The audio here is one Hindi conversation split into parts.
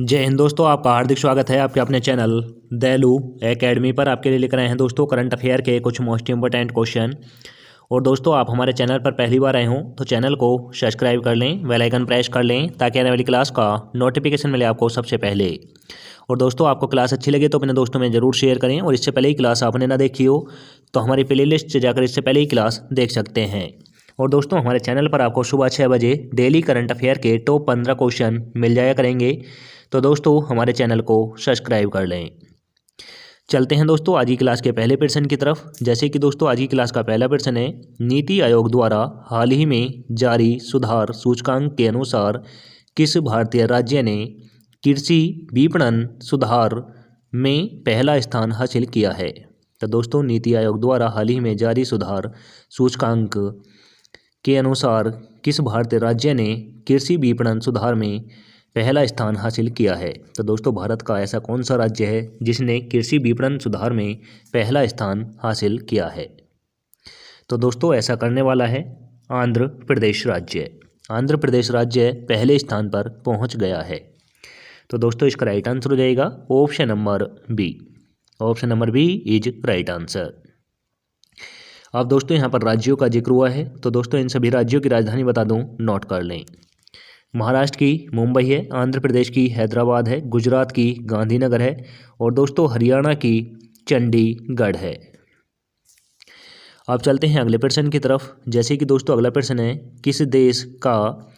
जय हिंद दोस्तों, आपका हार्दिक स्वागत है आपके अपने चैनल दैलू एकेडमी पर। आपके लिए लेकर आए हैं दोस्तों करंट अफेयर के कुछ मोस्ट इंपॉर्टेंट क्वेश्चन। और दोस्तों, आप हमारे चैनल पर पहली बार आए हों तो चैनल को सब्सक्राइब कर लें, बेल आइकन प्रेस कर लें ताकि आने वाली क्लास का नोटिफिकेशन मिले आपको सबसे पहले। और दोस्तों, आपको क्लास अच्छी लगे तो अपने दोस्तों में ज़रूर शेयर करें। और इससे पहले ही क्लास आपने ना देखी हो तो हमारी प्लेलिस्ट से जाकर इससे पहले ही क्लास देख सकते हैं। और दोस्तों, हमारे चैनल पर आपको सुबह 6 बजे डेली करंट अफेयर के टॉप 15 क्वेश्चन मिल जाया करेंगे। तो दोस्तों, हमारे चैनल को सब्सक्राइब कर लें। चलते हैं दोस्तों आज की क्लास के पहले प्रश्न की तरफ। जैसे कि दोस्तों, आज की क्लास का पहला प्रश्न है, नीति आयोग द्वारा हाल ही में जारी सुधार सूचकांक के अनुसार किस भारतीय राज्य ने कृषि विपणन सुधार में पहला स्थान हासिल किया है? तो दोस्तों, नीति आयोग द्वारा हाल ही में जारी सुधार सूचकांक के अनुसार किस भारतीय राज्य ने कृषि विपणन सुधार में पहला स्थान हासिल किया है? तो दोस्तों, भारत का ऐसा कौन सा राज्य है जिसने कृषि विपणन सुधार में पहला स्थान हासिल किया है? तो दोस्तों, ऐसा करने वाला है आंध्र प्रदेश राज्य। आंध्र प्रदेश राज्य पहले स्थान पर पहुंच गया है। तो दोस्तों, इसका राइट आंसर हो जाएगा option number B. Option number B is right answer. अब दोस्तों, यहाँ पर राज्यों का जिक्र हुआ है तो दोस्तों इन सभी राज्यों की राजधानी बता दूं, नोट कर लें। महाराष्ट्र की मुंबई है, आंध्र प्रदेश की हैदराबाद है, गुजरात की गांधीनगर है और दोस्तों हरियाणा की चंडीगढ़ है। अब चलते हैं अगले प्रश्न की तरफ। जैसे कि दोस्तों अगला प्रश्न है, किस देश का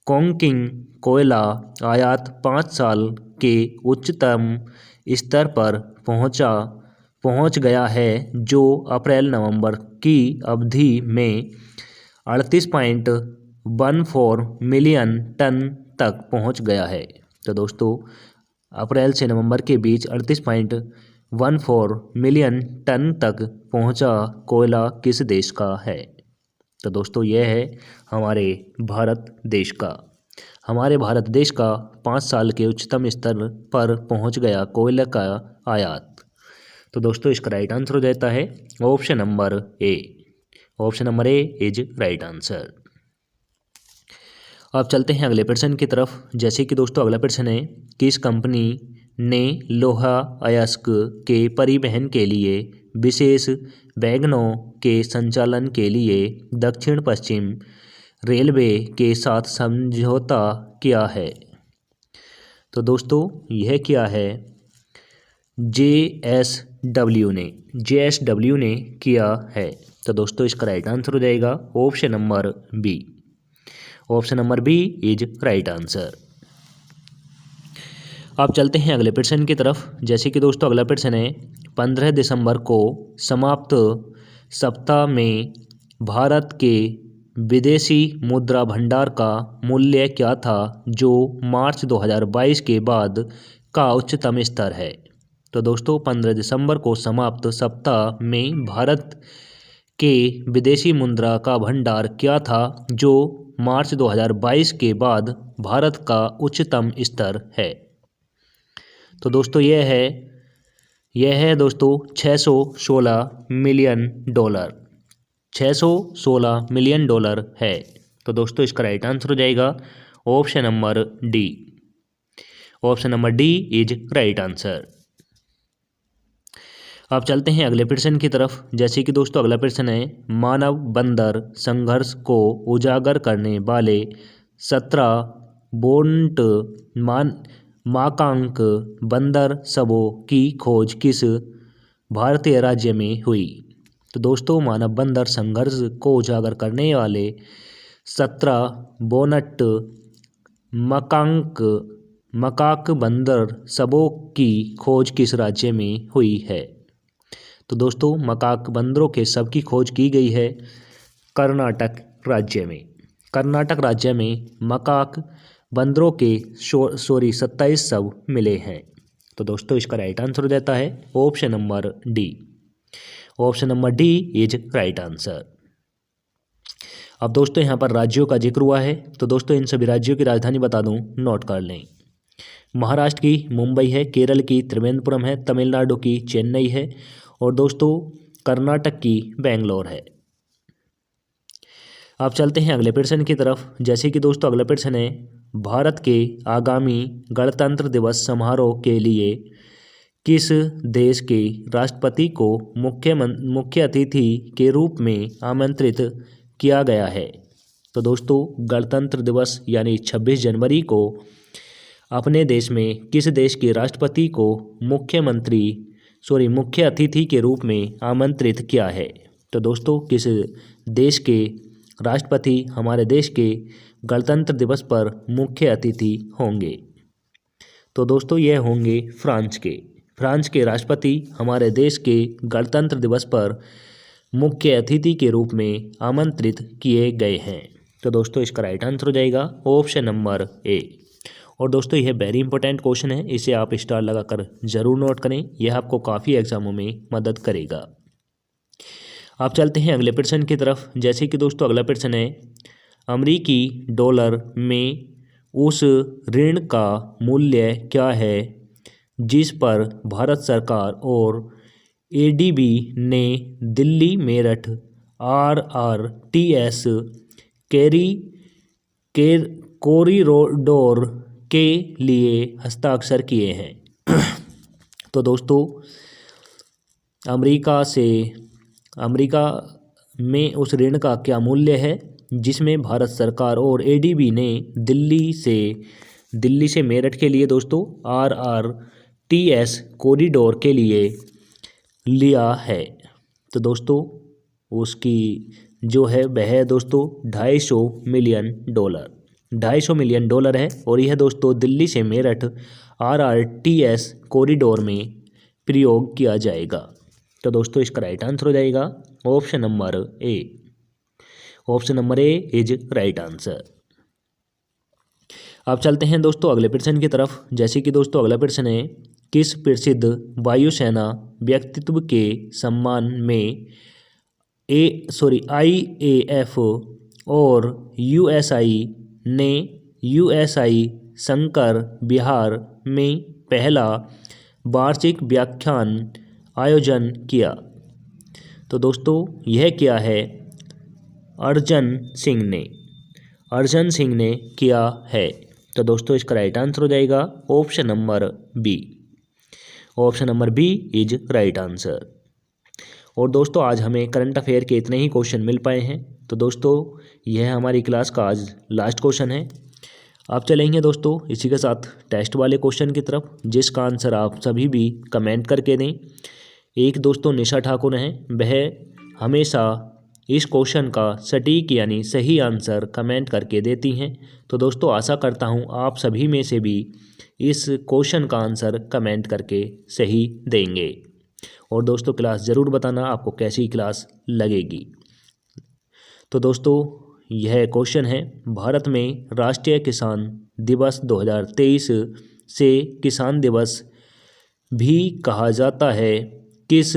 कोकिंग कोयला आयात 5 साल के उच्चतम स्तर पर पहुंच गया है, जो अप्रैल नवंबर की अवधि में 38.14 मिलियन टन तक पहुंच गया है? तो दोस्तों, अप्रैल से नवंबर के बीच 38.14 मिलियन टन तक पहुंचा कोयला किस देश का है? तो दोस्तों, यह है हमारे भारत देश का। हमारे भारत देश का 5 साल के उच्चतम स्तर पर पहुंच गया कोयले का आयात। तो दोस्तों, इसका राइट आंसर हो जाता है option number A. Option number A is right answer. अब चलते हैं अगले प्रश्न की तरफ। जैसे कि दोस्तों अगला प्रश्न है, किस कंपनी ने लोहा अयस्क के परिवहन के लिए विशेष वैगनों के संचालन के लिए दक्षिण पश्चिम रेलवे के साथ समझौता किया है? तो दोस्तों, यह क्या है? JSW ने किया है। तो दोस्तों, इसका राइट आंसर हो जाएगा option number B. Option number B is right answer. अब चलते हैं अगले प्रश्न की तरफ। जैसे कि दोस्तों अगला प्रश्न है, 15 दिसंबर को समाप्त सप्ताह में भारत के विदेशी मुद्रा भंडार का मूल्य क्या था, जो मार्च 2022 के बाद का उच्चतम स्तर है? तो दोस्तों, 15 दिसंबर को समाप्त सप्ताह में भारत के विदेशी मुद्रा का भंडार क्या था, जो मार्च 2022 के बाद भारत का उच्चतम स्तर है? तो दोस्तों, यह है दोस्तों 616 मिलियन डॉलर। 616 मिलियन डॉलर है। तो दोस्तों, इसका राइट आंसर हो जाएगा option number D. Option number D is right answer. अब चलते हैं अगले प्रश्न की तरफ। जैसे कि दोस्तों अगला प्रश्न है, मानव बंदर संघर्ष को उजागर करने वाले 17 बोन्ट माकांक बंदर सबों की खोज किस भारतीय राज्य में हुई? तो दोस्तों, मानव बंदर संघर्ष को उजागर करने वाले 17 बोनट मकाक बंदर सबों की खोज किस राज्य में हुई है? तो दोस्तों, मकाक बंदरों के शव की खोज की गई है कर्नाटक राज्य में। कर्नाटक राज्य में मकाक बंदरों के 27 शव मिले हैं। तो दोस्तों, इसका राइट आंसर हो जाता है option number D. Option number D is right answer. अब दोस्तों, यहाँ पर राज्यों का जिक्र हुआ है तो दोस्तों इन सभी राज्यों की राजधानी बता दूं, नोट कर लें। महाराष्ट्र की मुंबई है, केरल की त्रिवेंद्रपुरम है, तमिलनाडु की चेन्नई है और दोस्तों कर्नाटक की बेंगलोर है। अब चलते हैं अगले प्रश्न की तरफ। जैसे कि दोस्तों अगला प्रश्न है, भारत के आगामी गणतंत्र दिवस समारोह के लिए किस देश के राष्ट्रपति को मुख्य अतिथि के रूप में आमंत्रित किया गया है? तो दोस्तों गणतंत्र दिवस यानी 26 जनवरी को अपने देश में किस देश के राष्ट्रपति को मुख्य अतिथि के रूप में आमंत्रित किया है? तो दोस्तों किस देश के राष्ट्रपति हमारे देश के गणतंत्र दिवस पर मुख्य अतिथि होंगे? तो दोस्तों यह होंगे फ्रांस के राष्ट्रपति हमारे देश के गणतंत्र दिवस पर मुख्य अतिथि के रूप में आमंत्रित किए गए हैं। तो दोस्तों इसका राइट आंसर हो जाएगा ऑप्शन नंबर ए। और दोस्तों यह वेरी इंपॉर्टेंट क्वेश्चन है, इसे आप स्टार लगाकर जरूर नोट करें, यह आपको काफ़ी एग्जामों में मदद करेगा। आप चलते हैं अगले प्रश्न की तरफ। जैसे कि दोस्तों अगला प्रश्न है, अमेरिकी डॉलर में उस ऋण का मूल्य क्या है जिस पर भारत सरकार और एडीबी ने दिल्ली मेरठ आरआरटीएस कॉरिडोर के लिए हस्ताक्षर किए हैं? तो दोस्तों अमेरिका में उस ऋण का क्या मूल्य है जिसमें भारत सरकार और एडीबी ने दिल्ली से मेरठ के लिए दोस्तों आरआरटीएस कॉरिडोर के लिए लिया है? तो दोस्तों उसकी जो है वह है दोस्तों $250 मिलियन है और यह दोस्तों दिल्ली से मेरठ आरआरटीएस कॉरिडोर में प्रयोग किया जाएगा। तो दोस्तों इसका राइट आंसर हो जाएगा option number A. Option number A is right answer. अब चलते हैं दोस्तों अगले प्रश्न की तरफ। जैसे कि दोस्तों अगला प्रश्न है, किस प्रसिद्ध वायुसेना व्यक्तित्व के सम्मान में IAF और यूएसआई शंकर बिहार में पहला वार्षिक व्याख्यान आयोजन किया? तो दोस्तों यह क्या है? अर्जन सिंह ने किया है। तो दोस्तों इसका राइट आंसर हो जाएगा option number B. Option number B is right answer. और दोस्तों आज हमें करंट अफेयर के इतने ही क्वेश्चन मिल पाए हैं। तो दोस्तों यह हमारी क्लास का आज लास्ट क्वेश्चन है। आप चलेंगे दोस्तों इसी के साथ टेस्ट वाले क्वेश्चन की तरफ, जिसका आंसर आप सभी भी कमेंट करके दें। एक दोस्तों निशा ठाकुर हैं, वह हमेशा इस क्वेश्चन का सटीक यानी सही आंसर कमेंट करके देती हैं। तो दोस्तों आशा करता हूं आप सभी में से भी इस क्वेश्चन का आंसर कमेंट करके सही देंगे। और दोस्तों क्लास ज़रूर बताना आपको कैसी क्लास लगेगी। तो दोस्तों यह क्वेश्चन है, भारत में राष्ट्रीय किसान दिवस 2023 से किसान दिवस भी कहा जाता है किस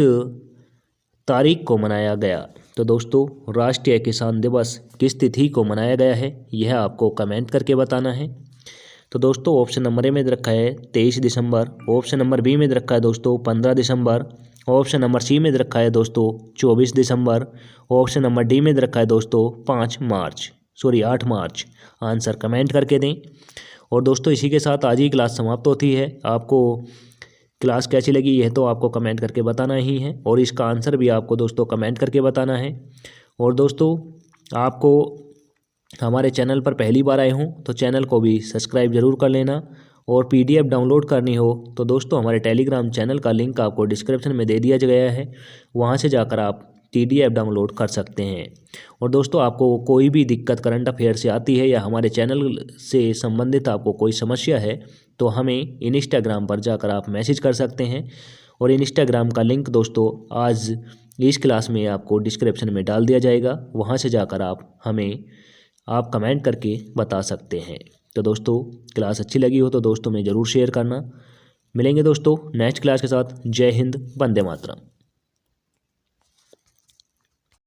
तारीख को मनाया गया? तो दोस्तों राष्ट्रीय किसान दिवस किस तिथि को मनाया गया है यह आपको कमेंट करके बताना है। तो दोस्तों ऑप्शन नंबर ए में रखा है 23 दिसंबर, ऑप्शन नंबर बी में रखा है दोस्तों 15 दिसंबर, ऑप्शन नंबर सी में रखा है दोस्तों 24 दिसंबर, ऑप्शन नंबर डी में रखा है दोस्तों 8 मार्च। आंसर कमेंट करके दें। और दोस्तों इसी के साथ आज ही क्लास समाप्त होती है। आपको क्लास कैसी लगी यह तो आपको कमेंट करके बताना ही है और इसका आंसर भी आपको दोस्तों कमेंट करके बताना है। और दोस्तों आपको हमारे चैनल पर पहली बार आए हों तो चैनल को भी सब्सक्राइब ज़रूर कर लेना। और PDF डाउनलोड करनी हो तो दोस्तों हमारे टेलीग्राम चैनल का लिंक आपको डिस्क्रिप्शन में दे दिया गया है, वहां से जाकर आप PDF डाउनलोड कर सकते हैं। और दोस्तों आपको कोई भी दिक्कत करंट अफेयर से आती है या हमारे चैनल से संबंधित आपको कोई समस्या है तो हमें इंस्टाग्राम पर जाकर आप मैसेज कर सकते हैं। और इंस्टाग्राम का लिंक दोस्तों आज इस क्लास में आपको डिस्क्रिप्शन में डाल दिया जाएगा, वहाँ से जाकर आप कमेंट करके बता सकते हैं। तो दोस्तों क्लास अच्छी लगी हो तो दोस्तों में ज़रूर शेयर करना। मिलेंगे दोस्तों नेक्स्ट क्लास के साथ। जय हिंद, वंदे मातरम।